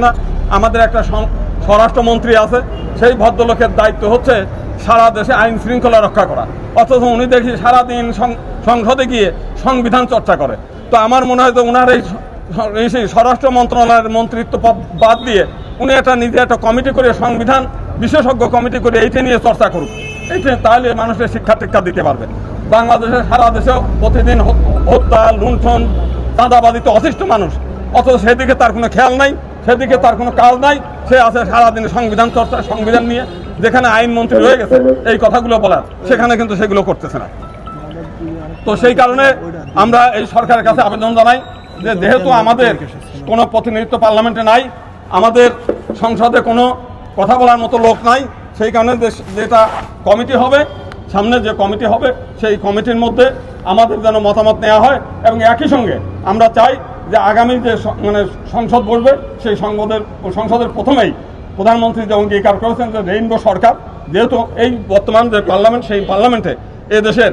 না। আমাদের একটা স্বরাষ্ট্রমন্ত্রী আছে, সেই ভদ্রলোকের দায়িত্ব হচ্ছে সারা দেশে আইন শৃঙ্খলা রক্ষা করা, অথচ উনি দেখি সারাদিন সংসদে গিয়ে সংবিধান চর্চা করে। তো আমার মনে হয় যে ওনার এই স্বরাষ্ট্র মন্ত্রণালয়ের মন্ত্রিত্ব পদ বাদ দিয়ে উনি নিজে একটা কমিটি করে, সংবিধান বিশেষজ্ঞ কমিটি করে এইটা নিয়ে চর্চা করুক। এইটা তাহলে মানুষের শিক্ষা টিক্ষা দিতে পারবে। বাংলাদেশে সারা দেশেও প্রতিদিন হত্যা, লুণ্ঠন, চাঁদাবাদিতে অতিষ্ঠ মানুষ, অথচ সেদিকে তার কোনো খেয়াল নাই, সেদিকে তার কোনো কাজ নাই। সে আছে সারাদিন সংবিধান চর্চা, সংবিধান নিয়ে। যেখানে আইনমন্ত্রী রয়ে গেছে এই কথাগুলো বলার, সেখানে কিন্তু সেগুলো করতেছে না। তো সেই কারণে আমরা এই সরকারের কাছে আবেদন জানাই যে যেহেতু আমাদের কোনো প্রতিনিধিত্ব পার্লামেন্টে নাই, আমাদের সংসদে কোনো কথা বলার মতো লোক নাই, সেই কারণে যেটা কমিটি হবে, সামনে যে কমিটি হবে সেই কমিটির মধ্যে আমাদের যেন মতামত নেওয়া হয়। এবং একই সঙ্গে আমরা চাই যে আগামী যে সংসদ বসবে সেই সংসদের প্রথমেই প্রধানমন্ত্রী যে অঙ্গীকার করেছেন যে রেইনবো সরকার, যেহেতু এই বর্তমান যে পার্লামেন্ট, সেই পার্লামেন্টে এদেশের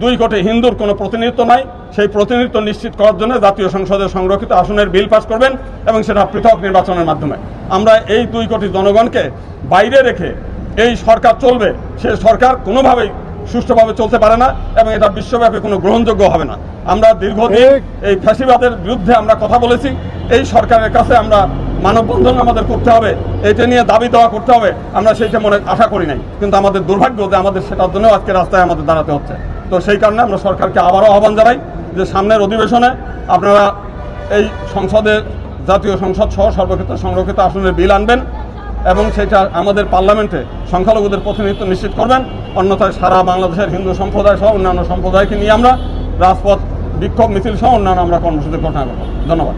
2 কোটি হিন্দুর কোনো প্রতিনিধিত্ব নাই, সেই প্রতিনিধিত্ব নিশ্চিত করার জন্য জাতীয় সংসদের সংরক্ষিত আসনের বিল পাস করবেন এবং সেটা পৃথক নির্বাচনের মাধ্যমে। আমরা এই 2 কোটি জনগণকে বাইরে রেখে এই সরকার চলবে, সে সরকার কোনোভাবেই সুষ্ঠুভাবে চলতে পারে না এবং এটা বিশ্বব্যাপী কোনো গ্রহণযোগ্য হবে না। আমরা দীর্ঘদিন এই ফ্যাসিবাদের বিরুদ্ধে আমরা কথা বলেছি। এই সরকারের কাছে আমরা মানববন্ধন আমাদের করতে হবে, এটা নিয়ে দাবি দেওয়া করতে হবে, আমরা সেইটা মনে আশা করি নাই। কিন্তু আমাদের দুর্ভাগ্য যে আমাদের সেটার জন্য আজকে রাস্তায় আমাদের দাঁড়াতে হচ্ছে। তো সেই কারণে আমরা সরকারকে আবারও আহ্বান জানাই যে সামনের অধিবেশনে আপনারা এই সংসদে জাতীয় সংসদ সহ সর্বক্ষেত্রে সংরক্ষিত আসনের বিল আনবেন এবং সেটা আমাদের পার্লামেন্টে সংখ্যালঘুদের প্রতিনিধিত্ব নিশ্চিত করবেন। অন্যথায় সারা বাংলাদেশের হিন্দু সম্প্রদায় সহ অন্যান্য সম্প্রদায়কে নিয়ে আমরা রাজপথ, বিক্ষোভ মিছিল সহ অন্যান্য আমরা কর্মসূচি ঘোষণা করব। ধন্যবাদ।